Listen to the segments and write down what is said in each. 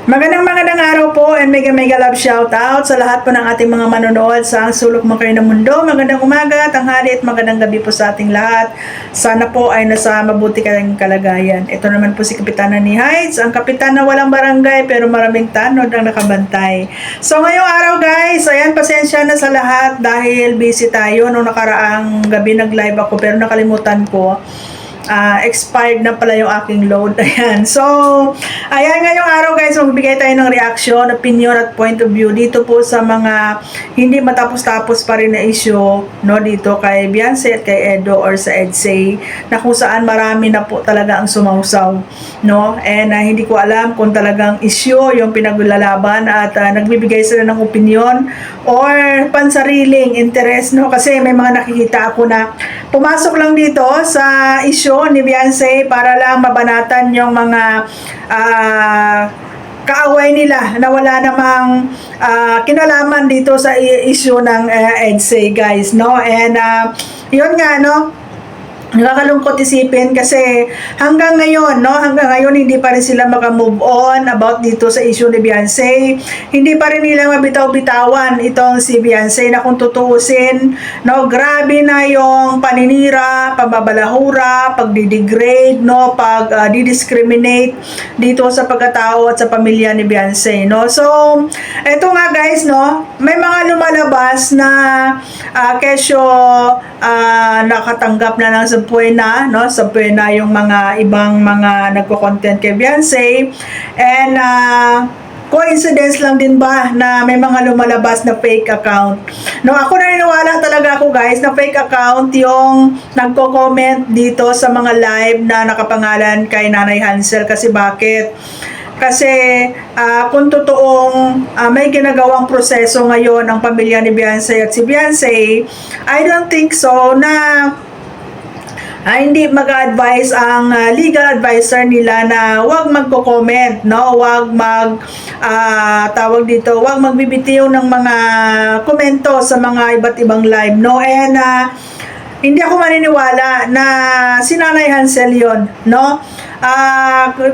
Magandang araw po and mega love shout out sa lahat po ng ating mga manonood sa ang sulok mo kayo ng mundo. Magandang umaga, tanghali at magandang gabi po sa ating lahat. Sana po ay nasa mabuti kayong kalagayan. Ito naman po si Kapitana ni Heights, ang kapitan na walang barangay pero maraming tanod ang nakabantay. So ngayong araw guys, ayan, pasensya na sa lahat dahil busy tayo. Nung nakaraang gabi nag-live ako pero nakalimutan ko. Expired na pala yung aking load. Ayan. So, ayan, ngayong araw guys, magbigay tayo ng reaction, opinion at point of view dito po sa mga hindi matapos-tapos pa rin na issue, no, dito kay Beyonce at kay Edo or sa EDSA, na kung saan marami na po talaga ang sumausaw, no, and hindi ko alam kung talagang issue yung pinaglalaban at nagbibigay sila ng opinion or pansariling interest, no, kasi may mga nakikita ako na pumasok lang dito sa issue ni Beyonce para lang mabanatan yung mga kaaway nila na wala namang kinalaman dito sa issue ng EDSA guys, no, and yun nga, no, nakakalungkot isipin kasi hanggang ngayon, no, hanggang ngayon hindi pa rin sila maka-move on about dito sa issue ni Beyonce. Hindi pa rin nila mabitaw-bitawan itong si Beyonce na kung tutuusin, no, grabe na yung paninira, pagbabalahura, pagdidegrade, no, pag-discriminate dito sa pagkatao at sa pamilya ni Beyonce, no. So, eto nga guys, no, may mga lumalabas na kesyo nakatanggap na ng subpoena, no, subpoena yung mga ibang mga nagko-content kay Beyonce, and coincidence lang din ba na may mga lumalabas na fake account, no. Ako naniniwala talaga ako guys na fake account yung nagko-comment dito sa mga live na nakapangalan kay Nanay Hansel. Kasi bakit? Kasi kung totoong may ginagawang proseso ngayon ang pamilya ni Beyonce at si Beyonce, I don't think so na hindi mag-advise ang legal advisor nila na wag magko-comment, no, wag tawag dito, wag magbibitiw ng mga komento sa mga iba't ibang live, no. And hindi ako maniniwala na si Nanay Hansel yon, no.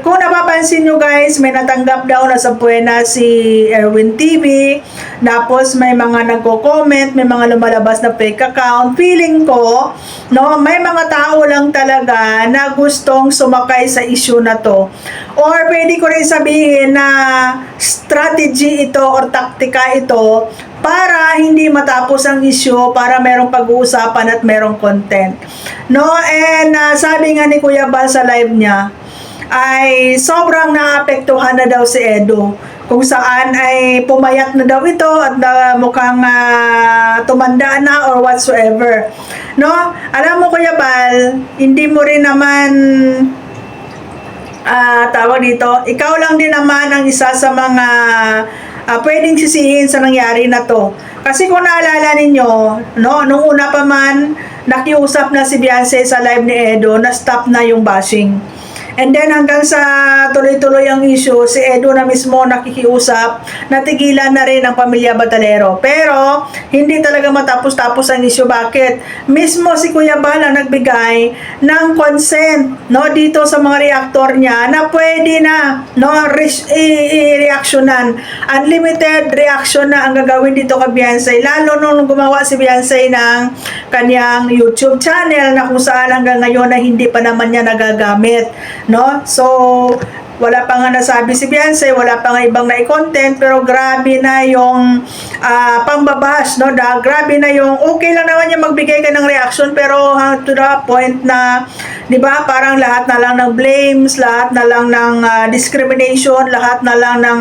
Kung napapansin nyo guys, may natanggap daw na subpoena si Erwin TV, tapos may mga nagko-comment, may mga lumalabas na fake account. Feeling ko, no, may mga tao lang talaga na gustong sumakay sa issue na to, or pwede ko rin sabihin na strategy ito or taktika ito para hindi matapos ang issue, para merong pag-uusapan at merong content, no. And sabi nga ni Kuya Bal sa live niya ay sobrang naapektuhan na daw si Edo, kung saan ay pumayat na daw ito at mukhang tumanda na or whatsoever, no. Alam mo Kuya Bal, hindi mo rin naman tawag dito, ikaw lang din naman ang isa sa mga pwedeng sisihin sa nangyari na to. Kasi kung naalala ninyo, no, nung una pa man nakiusap na si Beyonce sa live ni Edo na stop na yung bashing. And then hanggang sa tuloy-tuloy ang issue, si Edo na mismo nakikiusap, natigilan na rin ang pamilya Batalero. Pero hindi talaga matapos-tapos ang issue. Bakit? Mismo si Kuya Bal ang nagbigay ng consent, no, dito sa mga reactor niya na pwede na, no, i-reactionan. Unlimited reaction na ang gagawin dito kay Beyonce. Lalo nung gumawa si Beyonce ng kanyang YouTube channel na kung saan hanggang ngayon na hindi pa naman niya nagagamit, no. So wala pa nga nasabi si Beyonce, wala pa nga ibang na-content, pero grabe na yung pangbabash, no. Grabe na yung okay lang naman yung magbigay ka ng reaction, pero to the point na, di ba, parang lahat na lang ng blames, lahat na lang ng discrimination, lahat na lang ng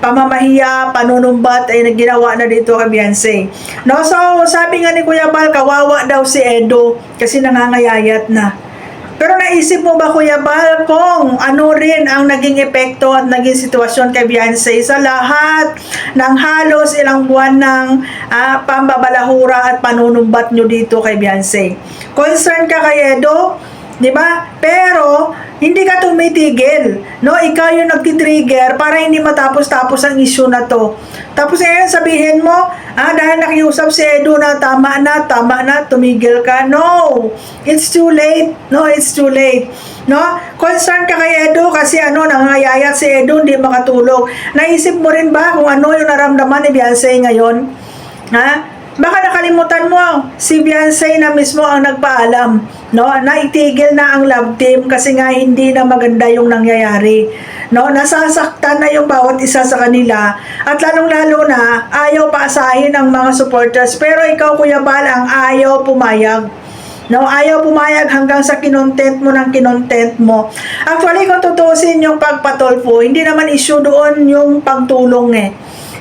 pamamahiya, panunumbat ay ginawa na dito kay Beyonce, no. So sabi nga ni Kuya Bal, kawawa daw si Edo kasi nangangayayat na. Pero naisip mo ba Kuya Bal kung ano rin ang naging epekto at naging sitwasyon kay Beyonce sa lahat ng halos ilang buwan ng pambabalahura at panunumbat nyo dito kay Beyonce? Concerned ka kay Edo? 'Di ba? Pero hindi ka tumitigil, no? Ikaw yung nagti-trigger para hindi matapos-tapos ang issue na to. Tapos ngayon sabihin mo, dahil nakiusap si Edu na tama na, tumigil ka. No, it's too late. No, it's too late. No? Concern ka kay Edu kasi nangangayayat si Edu, hindi makatulog. Naisip mo rin ba kung ano yung naramdaman ni Beyonce ngayon? Ha? Baka nakalimutan mo, si Beyonce na mismo ang nagpaalam, no? Naitigil na ang love team kasi nga hindi na maganda yung nangyayari. No, nasasaktan na yung bawat isa sa kanila at lalong-lalo na ayaw paasahin ang mga supporters. Pero ikaw, Kuya Bal, ang ayaw pumayag. No, ayaw pumayag hanggang sa kinontent mo ng kinontent mo. Actually, kung tutusin yung pagpatulfo, hindi naman issue doon yung pagtulong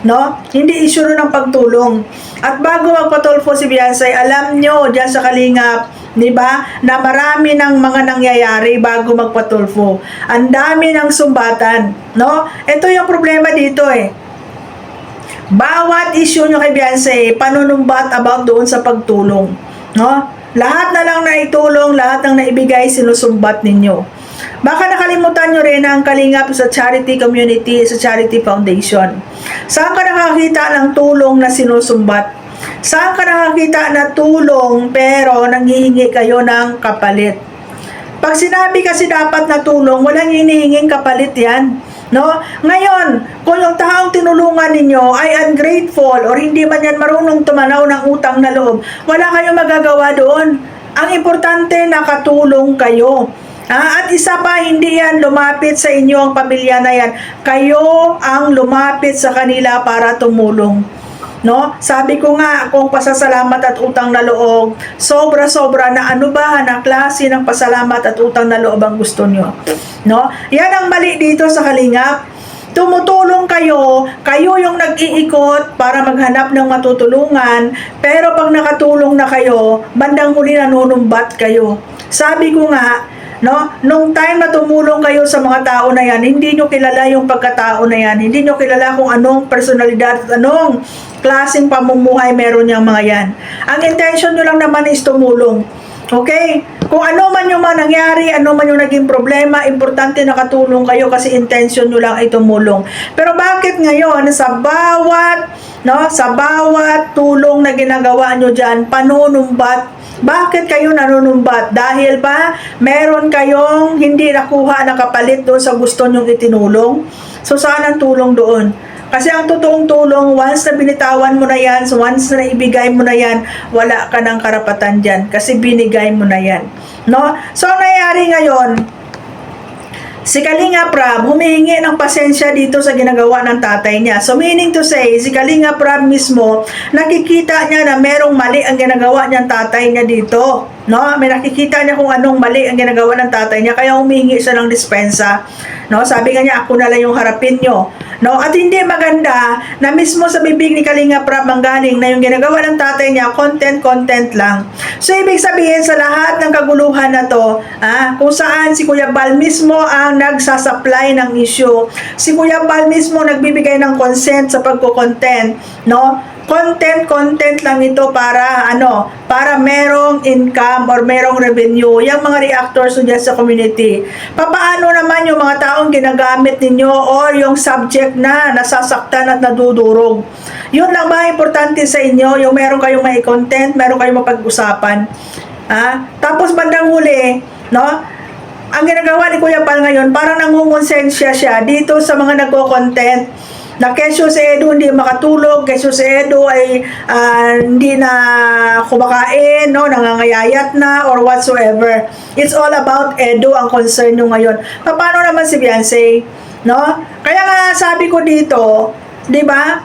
no? Hindi issue ng pagtulong. At bago magpatulfo si Beyonce, alam nyo diyan sa Kalingap, 'di ba, na marami ng mga nangyayari bago magpatulfo. Ang dami ng sumbatan, no? Ito yung problema dito Bawat issue nyo kay Beyonce, panunumbat about doon sa pagtulong, no? Lahat na lang na itulong, lahat ng naibigay, sinusumbat ninyo. Baka nakalimutan nyo rin ang Kalingap sa charity community, sa charity foundation. Saan ka nakakita ng tulong na sinusumbat? Saan ka nakakita na tulong pero nanghihingi kayo ng kapalit? Pag sinabi kasi dapat na tulong, walang hinihinging kapalit yan. No? Ngayon, kung yung taong tinulungan ninyo ay ungrateful or hindi man yan marunong tumanaw ng utang na loob, wala kayong magagawa doon. Ang importante, nakatulong kayo. At isa pa, hindi yan lumapit sa inyo ang pamilya na yan. Kayo ang lumapit sa kanila para tumulong. No? Sabi ko nga, kung pasasalamat at utang na loob, sobra-sobra na na klase ng pasalamat at utang na loob ang gusto nyo. No? Yan ang mali dito sa Kalingap. Tumutulong kayo, kayo yung nag-iikot para maghanap ng matutulungan, pero pag nakatulong na kayo, bandang huli nanunumbat kayo. Sabi ko nga, no, nung time na tumulong kayo sa mga tao na yan, hindi nyo kilala yung pagkatao na yan, hindi nyo kilala kung anong personalidad at anong klaseng pamumuhay meron yung mga yan. Ang intention nyo lang naman is tumulong. Okay? Kung ano man yung mga nangyari, ano man yung naging problema, importante nakatulong kayo kasi intention nyo lang ay tumulong. Pero bakit ngayon, sa bawat tulong na ginagawa nyo dyan, panunumbat, bakit kayo nanunumbat? Dahil ba meron kayong hindi nakuha na kapalit doon sa gusto nyong itinulong? So saan ang tulong doon? Kasi ang totoong tulong, once na binitawan mo na yan, so once na ibigay mo na yan, wala ka ng karapatan dyan kasi binigay mo na yan. No? So ang nangyari ngayon, si Kalingap Rab humihingi ng pasensya dito sa ginagawa ng tatay niya. So meaning to say, si Kalingap Rab mismo, nakikita niya na merong mali ang ginagawa niyang tatay niya dito. No? May nakikita niya kung anong mali ang ginagawa ng tatay niya, kaya humihingi siya ng dispensa. No? Sabi nga niya, ako na lang yung harapin nyo. No? At hindi maganda na mismo sa bibig ni Kalingap Rab manggaling na yung ginagawa ng tatay niya, content lang. So ibig sabihin sa lahat ng kaguluhan na to, kung saan si Kuya Bal mismo ang nagsasupply ng issue, si Kuya Bal mismo nagbibigay ng consent sa pagko-content, no? Content lang ito para para merong income or merong revenue yung mga reactors dyan sa community. Papaano naman yung mga taong ginagamit ninyo or yung subject na nasasaktan at nadudurog? Yun lang ba importante sa inyo, yung meron kayong may content, meron kayong mapag-usapan. Tapos bandang huli, no? Ang ginagawa ni Kuya Bal ngayon, parang nangungonsensya siya dito sa mga nagko-content na kesyo si Edu hindi makatulog, kesyo si Edu ay hindi na kumakain, no, nangangayayat na or whatsoever. It's all about Edu ang concern nyo ngayon. Paano naman si Beyonce? No? Kaya nga sabi ko dito, di ba?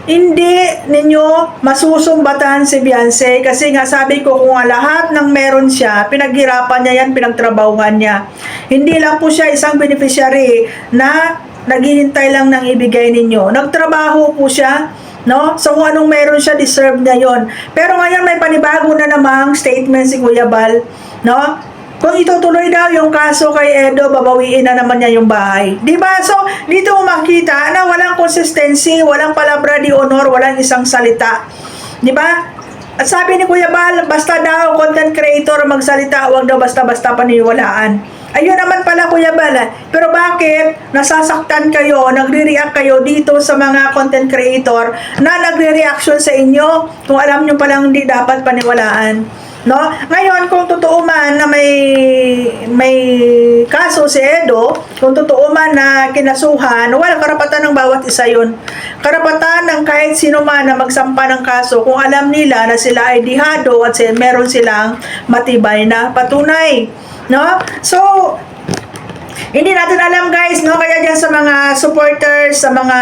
Hindi ninyo masusumbatan si Beyonce kasi nga sabi ko kung lahat ng meron siya, pinaghirapan niya yan, pinagtrabahuhan niya. Hindi lang po siya isang beneficiary na naghihintay lang ng ibigay ninyo. Nagtrabaho po siya, no? So kung anong meron siya, deserve niya yon. Pero ngayon may panibago na namang statement si Kuya Bal, no? Kung itutuloy daw yung kaso kay Edo, babawiin na naman niya yung bahay. Diba? So, dito mo makita na walang consistency, walang palabra di honor, walang isang salita. Diba? At sabi ni Kuya Bal, basta daw content creator magsalita, huwag daw basta-basta paniwalaan. Ayun naman pala Kuya Bal. Pero bakit nasasaktan kayo, nagre-react kayo dito sa mga content creator na nagre-reaction sa inyo kung alam nyo palang hindi dapat paniwalaan? No? Ngayon, kung totoo man na may kaso si Edo, kung totoo man na kinasuhan, wala, karapatan ng bawat isa yun. Karapatan ng kahit sino man na magsampa ng kaso kung alam nila na sila ay dihado at meron silang matibay na patunay. No? So, hindi natin alam guys, no? Kaya dyan sa mga supporters, sa mga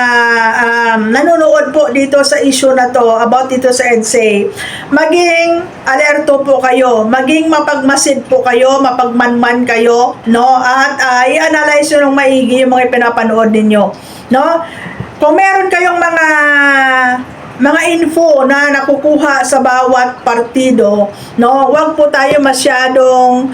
nanonood po dito sa issue na to, about dito sa EDSA, maging alerto po kayo, maging mapagmasid po kayo, mapagmanman kayo, no? At i-analyze nyo ng maigi yung mga pinapanood ninyo, no? Kung meron kayong mga info na nakukuha sa bawat partido, no, wag po tayo masyadong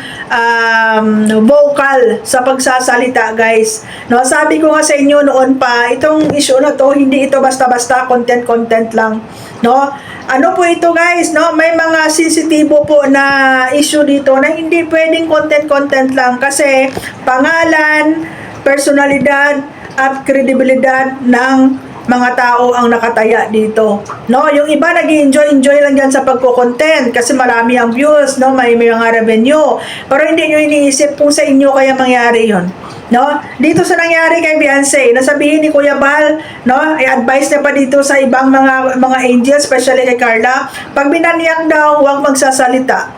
vocal sa pagsasalita, guys. No, sabi ko nga sa inyo noon pa, itong issue na to, hindi ito basta-basta content lang. No? Ano po ito, guys, no? May mga sensitibo po na issue dito na hindi pwedeng content lang kasi pangalan, personalidad at kredibilidad ng mga tao ang nakataya dito. No, yung iba nag-enjoy lang diyan sa pagko-content kasi marami ang views, no, may mga revenue. Pero hindi niyo iniisip kung sa inyo kaya mangyari 'yon. No? Dito sa nangyari kay Beyonce, nasabihin ni Kuya Bal, no, i-advise na pa dito sa ibang mga angels, especially kay Carla, pag binaniyak daw, huwag magsasalita.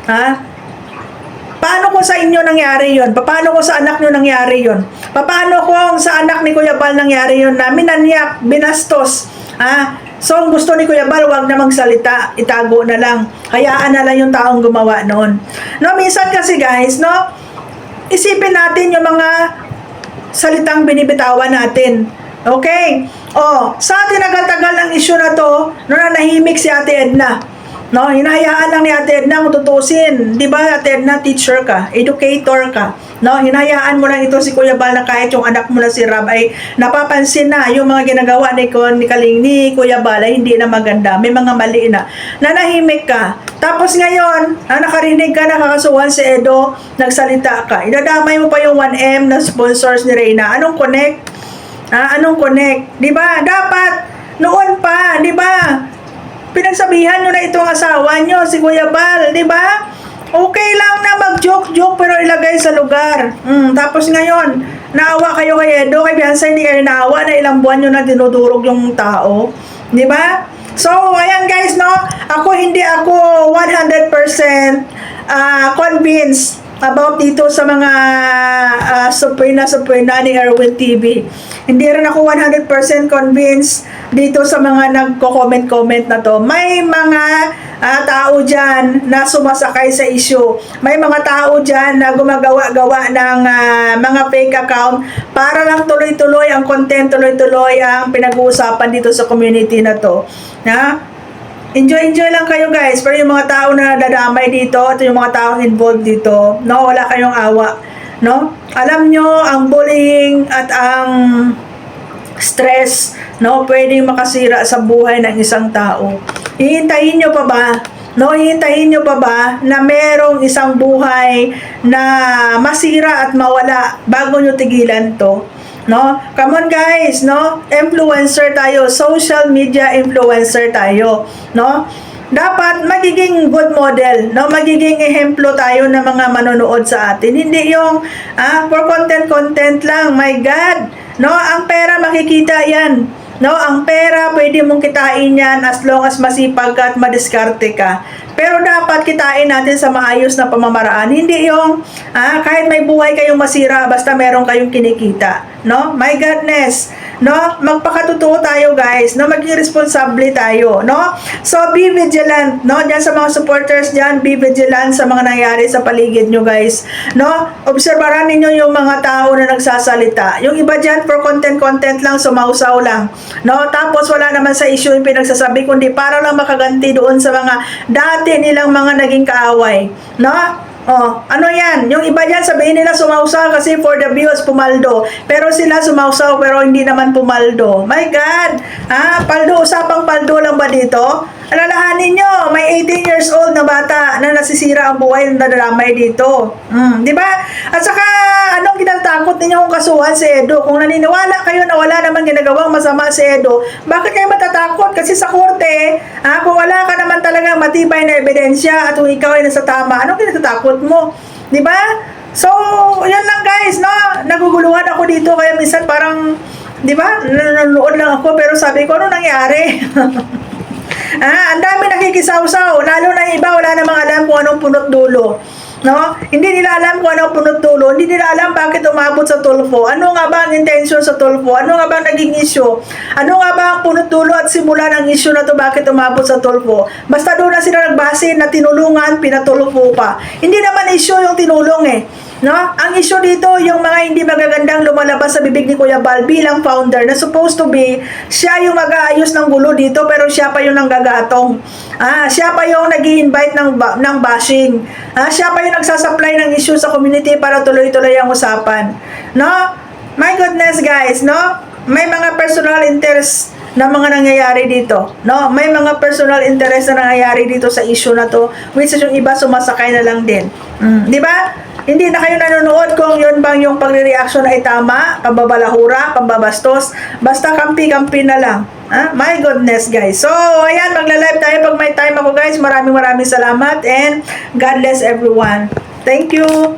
Ha? Paano kung sa inyo nangyari yon? Paano kung sa anak nyo nangyari yon? Paano kung sa anak ni Kuya Bal nangyari yon na minanyak, binastos? So, gusto ni Kuya Bal, wag na magsalita, itago na lang. Hayaan na lang yung taong gumawa noon. No, minsan kasi guys, no, isipin natin yung mga salitang binibitawan natin. Okay? Sa tinagal-tagal ng issue na to, nanahimik si Ate Edna. No, hinahayaan lang ni Ate Edna kung tutusin. Di ba, Ate Edna, teacher ka, educator ka. No, hinahayaan mo lang ito si Kuya Bal na kahit yung anak mo na si Rab ay napapansin na yung mga ginagawa ni Kuya Bal ay hindi na maganda. May mga mali na. Nanahimik ka. Tapos ngayon, nakarinig ka, nakakasuhan si Edo, nagsalita ka. Idadamay mo pa yung 1M na sponsors ni Reyna. Anong connect? Anong connect? Di ba? Dapat, noon pa, di ba? Pinagsabihan nyo na itong asawa nyo, si Kuya Bal, di ba? Okay lang na mag-joke-joke pero ilagay sa lugar. Tapos ngayon, naawa kayo kay Edo, kay Beyonce, hindi kayo naawa na ilang buwan nyo na dinudurog yung tao. Di ba? So, ayan guys, no? Hindi ako 100% convinced about dito sa mga supwena ni Erwin TV. Hindi rin ako 100% convinced dito sa mga nagko-comment na to. May mga tao dyan na sumasakay sa issue. May mga tao dyan na gumagawa-gawa ng mga fake account para lang tuloy-tuloy ang content, tuloy-tuloy ang pinag-uusapan dito sa community na to. Enjoy lang kayo guys, pero yung mga tao na dadamay dito at yung mga taong involved dito, no, wala kayong awa, no? Alam nyo, ang bullying at ang stress, no, pwedeng makasira sa buhay ng isang tao. Hihintayin nyo pa ba? No, hihintayin nyo pa ba na merong isang buhay na masira at mawala bago nyo tigilan to? No? Come on guys, no? Influencer tayo, social media influencer tayo, no? Dapat magiging good model, no? Magiging ehemplo tayo ng mga manonood sa atin. Hindi yung for content lang. My God, no? Ang pera makikita 'yan. No, ang pera pwede mong kitain 'yan as long as masipag ka at madiskarte ka. Pero dapat kitain natin sa maayos na pamamaraan. Hindi yung kahit may buhay kayong masira basta meron kayong kinikita. No? My goodness. No? Magpakatotoo tayo guys. No? Maging responsable tayo. No? So, be vigilant. No? Diyan sa mga supporters diyan, be vigilant sa mga nangyari sa paligid nyo guys. No? Obserbahan ninyo yung mga tao na nagsasalita. Yung iba diyan for content lang, sumausaw lang. No? Tapos wala naman sa issue yung pinagsasabi, kundi para lang makaganti doon sa mga dati nilang mga naging kaaway. No? Ano yan? Yung iba yan, sabihin nila sumausaw kasi for the views, pumaldo. Pero sila sumausaw pero hindi naman pumaldo. My God! Paldo, usapang paldo lang ba dito? Alalahanin nyo, may 18 years old na bata na nasisira ang buhay ng nadadamay dito. Di ba? At saka, anong kinatakot ninyo kung kasuhan si Edo? Kung naniniwala kayo na wala namang ginagawang masama si Edo, bakit kayo matatakot? Kasi sa korte, kung wala ka naman talagang matibay na ebidensya at kung ikaw ay nasa tama, anong kinatakot mo? Di ba? So, yan lang guys, no? Naguguluhan ako dito, kaya minsan parang, di ba? Nanonood lang ako, pero sabi ko, ano nangyari? Ang dami nakikisawsaw, lalo na yung iba, wala namang alam kung anong punot dulo. No? Hindi nila alam kung anong punot dulo, hindi nila alam bakit umabot sa Tulfo. Ano nga ba ang intention sa Tulfo? Ano nga ba ang naging issue? Ano nga ba ang punot dulo at simula ng issue na to bakit umabot sa Tulfo? Basta doon na sila nagbase na tinulungan, pinatulfo pa. Hindi naman issue yung tinulong eh. No? Ang issue dito, yung mga hindi magagandang lumalabas sa bibig ni Kuya Bal bilang founder na supposed to be, siya yung mag-aayos ng gulo dito pero siya pa yung nanggagatong. Siya pa yung nag-i-invite ng bashing. Siya pa yung nagsasupply ng issue sa community para tuloy-tuloy ang usapan. No? My goodness guys, no? May mga personal interest na mga nangyayari dito, no? May mga personal interest na nangyayari dito sa issue na to, which is yung iba sumasakay na lang din. Di ba? Hindi na kayo nanonood kung yun bang yung pagre-reaction ay tama, pambabalahura, pambabastos, basta kampi-kampi na lang. My goodness guys. So, ayan, magla-live tayo pag may time ako guys. Maraming salamat and God bless everyone. Thank you.